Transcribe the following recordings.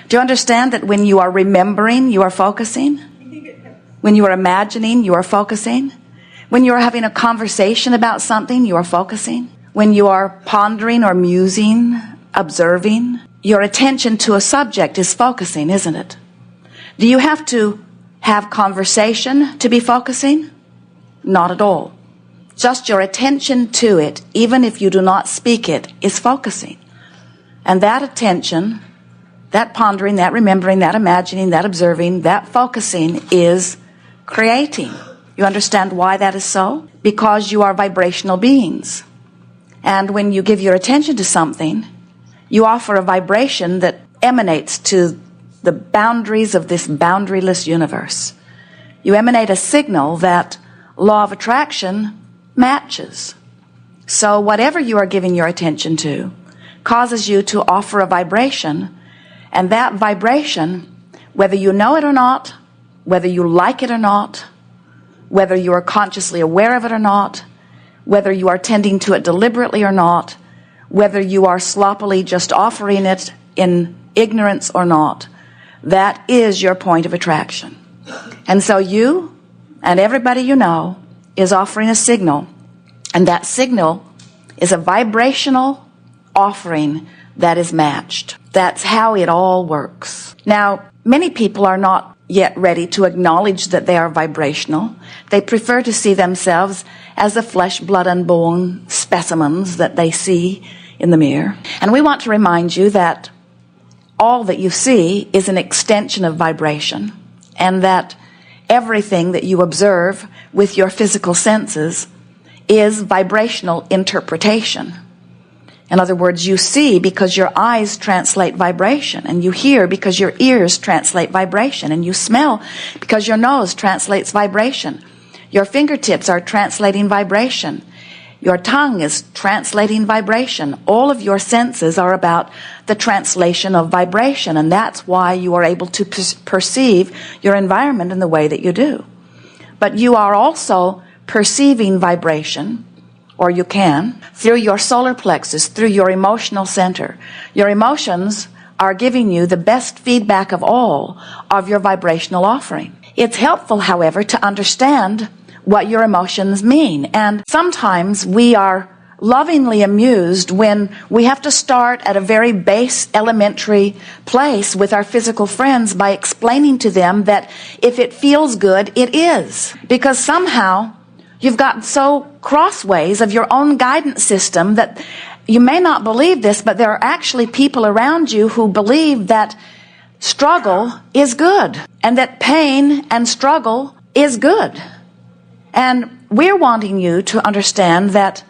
Do you understand that when you are remembering, you are focusing? When you are imagining, you are focusing? When you are having a conversation about something, you are focusing? When you are pondering or musing, observing, your attention to a subject is focusing, isn't it? Do you have to have conversation to be focusing? Not at all. Just your attention to it, even if you do not speak it, is focusing. And that attention, that pondering, that remembering, that imagining, that observing, that focusing is creating. You understand why that is so? Because you are vibrational beings. And when you give your attention to something, you offer a vibration that emanates to the boundaries of this boundaryless universe. You emanate a signal that law of attraction matches. So whatever you are giving your attention to causes you to offer a vibration, and that vibration, whether you know it or not, whether you like it or not, whether you are consciously aware of it or not, whether you are tending to it deliberately or not, whether you are sloppily just offering it in ignorance or not, that is your point of attraction. And so you and everybody you know is offering a signal, and that signal is a vibrational offering that is matched. That's how it all works. Now, many people are not yet ready to acknowledge that they are vibrational. They prefer to see themselves as the flesh, blood, and bone specimens that they see in the mirror. And we want to remind you that all that you see is an extension of vibration, and that everything that you observe with your physical senses is vibrational interpretation. In other words, you see because your eyes translate vibration, and you hear because your ears translate vibration, and you smell because your nose translates vibration. Your fingertips are translating vibration. Your tongue is translating vibration. All of your senses are about the translation of vibration, and that's why you are able to perceive your environment in the way that you do. But you are also perceiving vibration, or you can, through your solar plexus, through your emotional center. Your emotions are giving you the best feedback of all of your vibrational offering. It's helpful, however, to understand what your emotions mean. And sometimes we are lovingly amused when we have to start at a very base elementary place with our physical friends by explaining to them that if it feels good, it is. Because somehow you've gotten so crossways of your own guidance system that you may not believe this, but there are actually people around you who believe that struggle is good, and that pain and struggle is good. And we're wanting you to understand that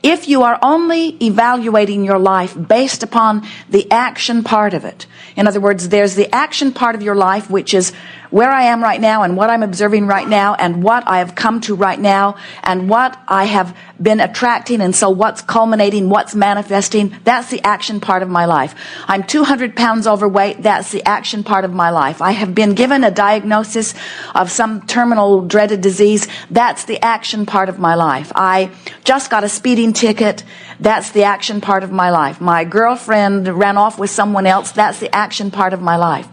if you are only evaluating your life based upon the action part of it, in other words, there's the action part of your life, which is where I am right now and what I'm observing right now and what I have come to right now and what I have been attracting, and so what's culminating, what's manifesting, that's the action part of my life. I'm 200 pounds overweight, that's the action part of my life. I have been given a diagnosis of some terminal dreaded disease, that's the action part of my life. I just got a speeding ticket, that's the action part of my life. My girlfriend ran off with someone else, that's the action part of my life.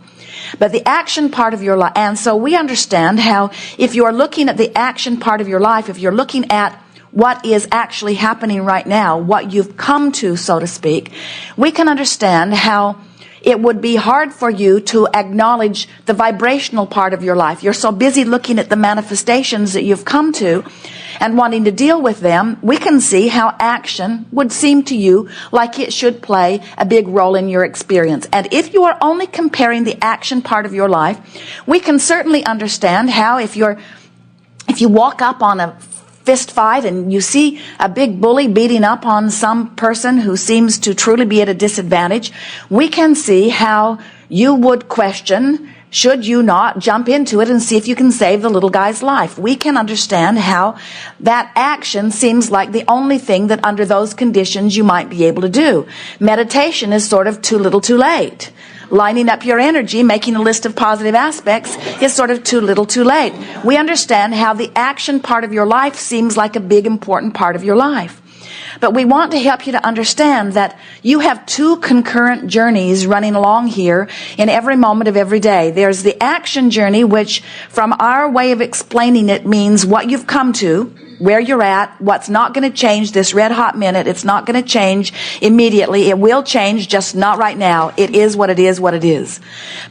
But the action part of your life, and so we understand how if you are looking at the action part of your life, if you're looking at what is actually happening right now, what you've come to, so to speak, we can understand how it would be hard for you to acknowledge the vibrational part of your life. You're so busy looking at the manifestations that you've come to and wanting to deal with them. We can see how action would seem to you like it should play a big role in your experience. And if you are only comparing the action part of your life, we can certainly understand how if you walk up on a fist fight and you see a big bully beating up on some person who seems to truly be at a disadvantage, we can see how you would question, should you not jump into it and see if you can save the little guy's life? We can understand how that action seems like the only thing that under those conditions you might be able to do. Meditation is sort of too little too late. Lining up your energy, making a list of positive aspects is sort of too little too late. We understand how the action part of your life seems like a big important part of your life. But we want to help you to understand that you have two concurrent journeys running along here in every moment of every day. There's the action journey, which from our way of explaining it means what you've come to, where you're at, what's not going to change this red hot minute. It's not going to change immediately. It will change, just not right now. It is what it is, what it is.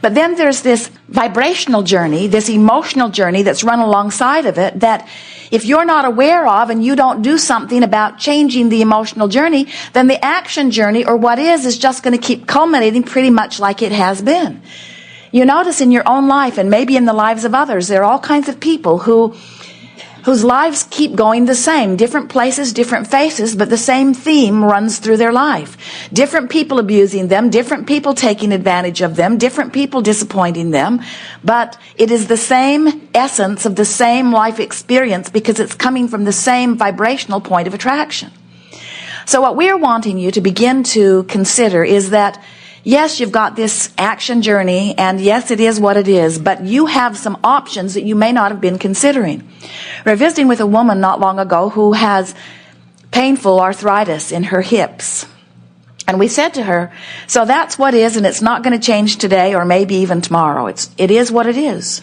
But then there's this vibrational journey, this emotional journey that's run alongside of it, that if you're not aware of and you don't do something about changing the emotional journey, then the action journey, or what is just going to keep culminating pretty much like it has been. You notice in your own life, and maybe in the lives of others, there are all kinds of people whose lives keep going the same. Different places, different faces, but the same theme runs through their life. Different people abusing them, different people taking advantage of them, different people disappointing them. But it is the same essence of the same life experience because it's coming from the same vibrational point of attraction. So what we're wanting you to begin to consider is that yes, you've got this action journey, and yes, it is what it is, but you have some options that you may not have been considering. We were visiting with a woman not long ago who has painful arthritis in her hips. And we said to her, so that's what is, and it's not going to change today or maybe even tomorrow. It is what it is.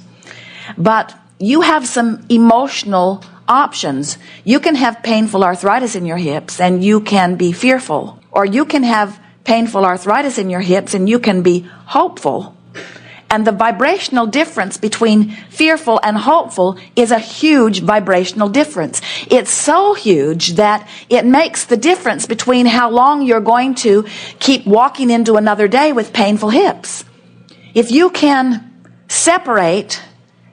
But you have some emotional options. You can have painful arthritis in your hips and you can be fearful, or you can have painful arthritis in your hips and you can be hopeful. And the vibrational difference between fearful and hopeful is a huge vibrational difference. It's so huge that it makes the difference between how long you're going to keep walking into another day with painful hips. If you can separate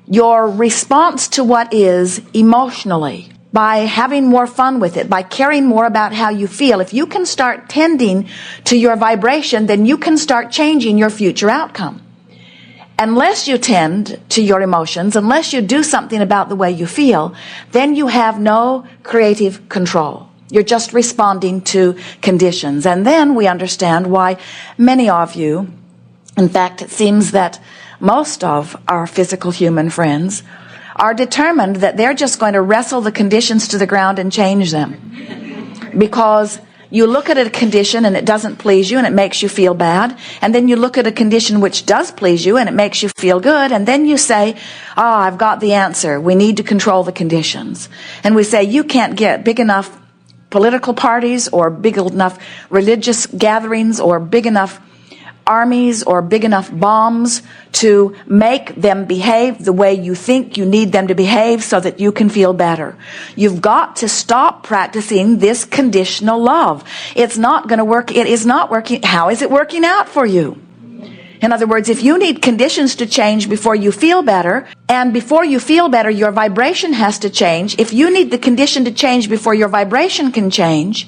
your response to what is emotionally by having more fun with it, by caring more about how you feel, if you can start tending to your vibration, then you can start changing your future outcome. Unless you tend to your emotions, unless you do something about the way you feel, then you have no creative control. You're just responding to conditions. And then we understand why many of you, in fact, it seems that most of our physical human friends are determined that they're just going to wrestle the conditions to the ground and change them. Because you look at a condition and it doesn't please you and it makes you feel bad. And then you look at a condition which does please you and it makes you feel good. And then you say, I've got the answer. We need to control the conditions. And we say, you can't get big enough political parties or big enough religious gatherings or big enough armies or big enough bombs to make them behave the way you think you need them to behave so that you can feel better. You've got to stop practicing this conditional love. It's not going to work. It is not working. How is it working out for you? In other words, if you need conditions to change before you feel better, and before you feel better, your vibration has to change. If you need the condition to change before your vibration can change,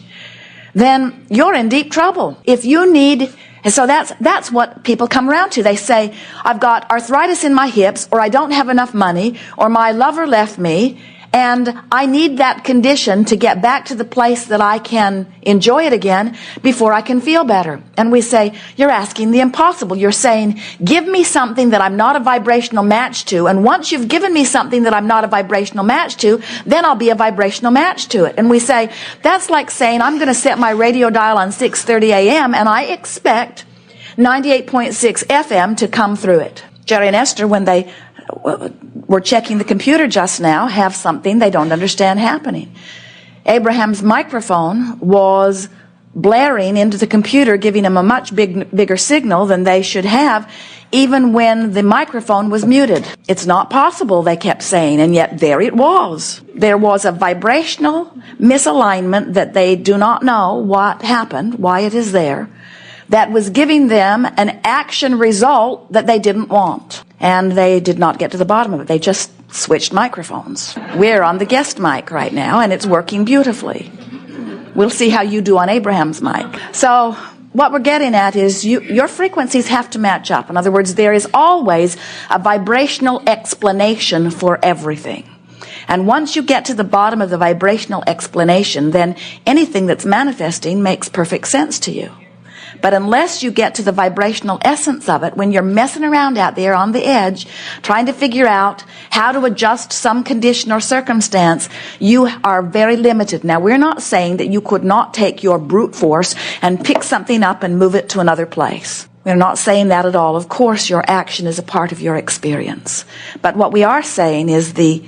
then you're in deep trouble. If you need... And so that's what people come around to. They say, I've got arthritis in my hips, or I don't have enough money, or my lover left me, and I need that condition to get back to the place that I can enjoy it again before I can feel better. And we say, you're asking the impossible. You're saying, give me something that I'm not a vibrational match to, and once you've given me something that I'm not a vibrational match to, then I'll be a vibrational match to it. And we say, that's like saying, I'm going to set my radio dial on 6:30 a.m. and I expect 98.6 FM to come through it. Jerry and Esther, when they were checking the computer just now, have something they don't understand happening. Abraham's microphone was blaring into the computer, giving him a much bigger signal than they should have, even when the microphone was muted. It's not possible, they kept saying, and yet there it was. There was a vibrational misalignment that they do not know what happened, why it is there, that was giving them an action result that they didn't want. And they did not get to the bottom of it. They just switched microphones. We're on the guest mic right now, and it's working beautifully. We'll see how you do on Abraham's mic. So what we're getting at is your frequencies have to match up. In other words, there is always a vibrational explanation for everything. And once you get to the bottom of the vibrational explanation, then anything that's manifesting makes perfect sense to you. But unless you get to the vibrational essence of it, when you're messing around out there on the edge, trying to figure out how to adjust some condition or circumstance, you are very limited. Now, we're not saying that you could not take your brute force and pick something up and move it to another place. We're not saying that at all. Of course, your action is a part of your experience. But what we are saying is the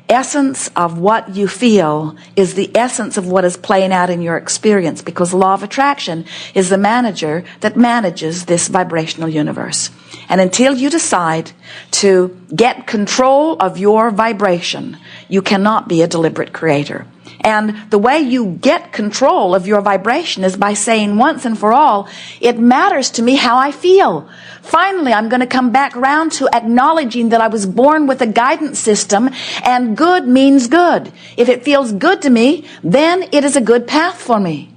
essence of what you feel is the essence of what is playing out in your experience, because the law of attraction is the manager that manages this vibrational universe. And until you decide to get control of your vibration, you cannot be a deliberate creator. And the way you get control of your vibration is by saying once and for all, it matters to me how I feel. Finally, I'm going to come back around to acknowledging that I was born with a guidance system, and good means good. If it feels good to me, then it is a good path for me.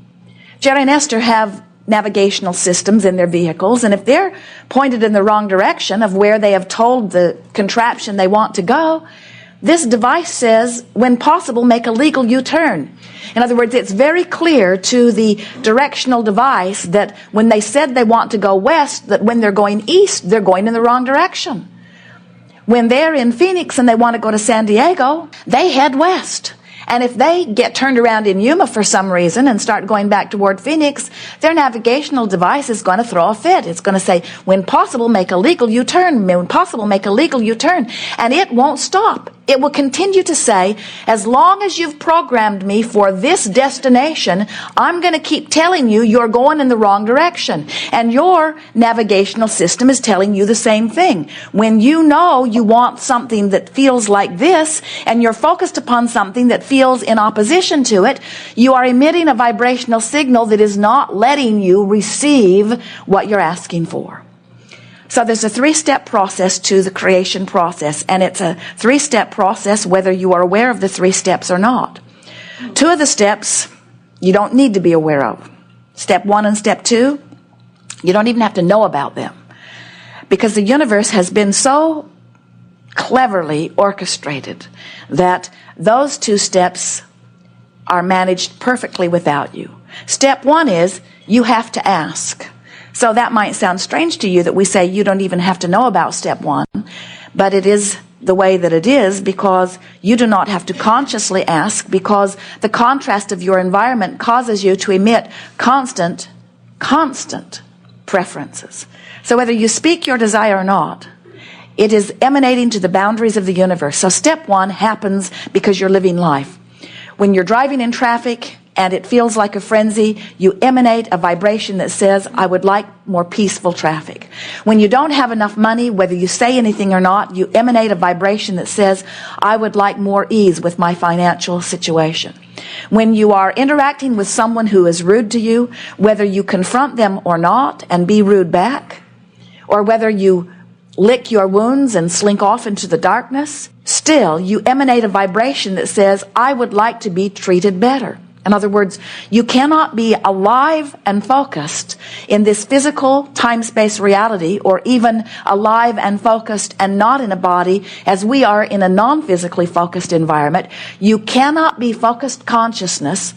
Jerry and Esther have navigational systems in their vehicles, and if they're pointed in the wrong direction of where they have told the contraption they want to go, this device says, when possible, make a legal U-turn. In other words, it's very clear to the directional device that when they said they want to go west, that when they're going east, they're going in the wrong direction. When they're in Phoenix and they want to go to San Diego, they head west. And if they get turned around in Yuma for some reason and start going back toward Phoenix, their navigational device is going to throw a fit. It's going to say, when possible, make a legal U-turn. When possible, make a legal U-turn. And it won't stop. It will continue to say, as long as you've programmed me for this destination, I'm going to keep telling you you're going in the wrong direction. And your navigational system is telling you the same thing. When you know you want something that feels like this, and you're focused upon something that feels in opposition to it, you are emitting a vibrational signal that is not letting you receive what you're asking for. So there's a 3-step process to the creation process, and it's a 3-step process whether you are aware of the 3 steps or not. 2 of the steps you don't need to be aware of. Step 1 and step 2, you don't even have to know about them, because the universe has been so cleverly orchestrated that those 2 steps are managed perfectly without you. Step 1 is you have to ask. So that might sound strange to you that we say you don't even have to know about step 1, but it is the way that it is, because you do not have to consciously ask, because the contrast of your environment causes you to emit constant preferences. So whether you speak your desire or not, it is emanating to the boundaries of the universe. So step 1 happens because you're living life. When you're driving in traffic and it feels like a frenzy, you emanate a vibration that says, I would like more peaceful traffic. When you don't have enough money, whether you say anything or not, you emanate a vibration that says, I would like more ease with my financial situation. When you are interacting with someone who is rude to you, whether you confront them or not and be rude back, or whether you lick your wounds and slink off into the darkness, still you emanate a vibration that says, I would like to be treated better. In other words, you cannot be alive and focused in this physical time-space reality, or even alive and focused and not in a body as we are in a non-physically focused environment. You cannot be focused consciousness,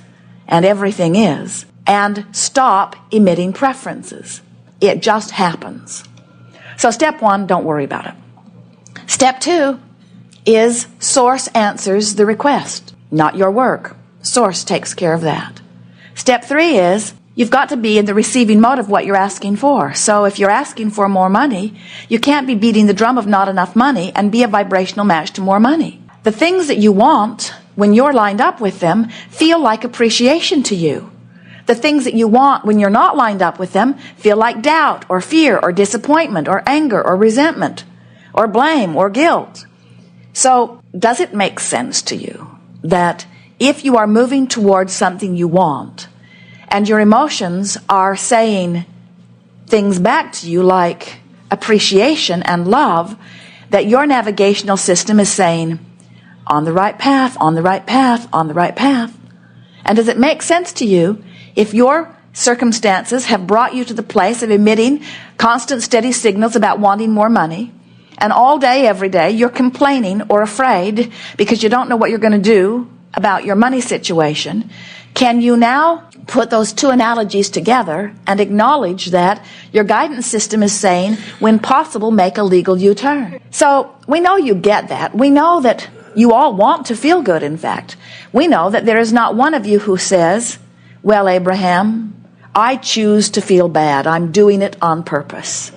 and everything is, and stop emitting preferences. It just happens. So step 1, don't worry about it. Step 2 is source answers the request, not your work. Source takes care of that. Step 3 is you've got to be in the receiving mode of what you're asking for. So if you're asking for more money, you can't be beating the drum of not enough money and be a vibrational match to more money. The things that you want, when you're lined up with them, feel like appreciation to you. The things that you want when you're not lined up with them feel like doubt or fear or disappointment or anger or resentment or blame or guilt. So does it make sense to you that if you are moving towards something you want and your emotions are saying things back to you like appreciation and love, that your navigational system is saying, on the right path, on the right path, on the right path? And does it make sense to you if your circumstances have brought you to the place of emitting constant, steady signals about wanting more money, and all day, every day, you're complaining or afraid because you don't know what you're going to do about your money situation, can you now put those two analogies together and acknowledge that your guidance system is saying, when possible, make a legal U-turn? So we know you get that. We know that you all want to feel good, in fact. We know that there is not one of you who says, well, Abraham, I choose to feel bad. I'm doing it on purpose.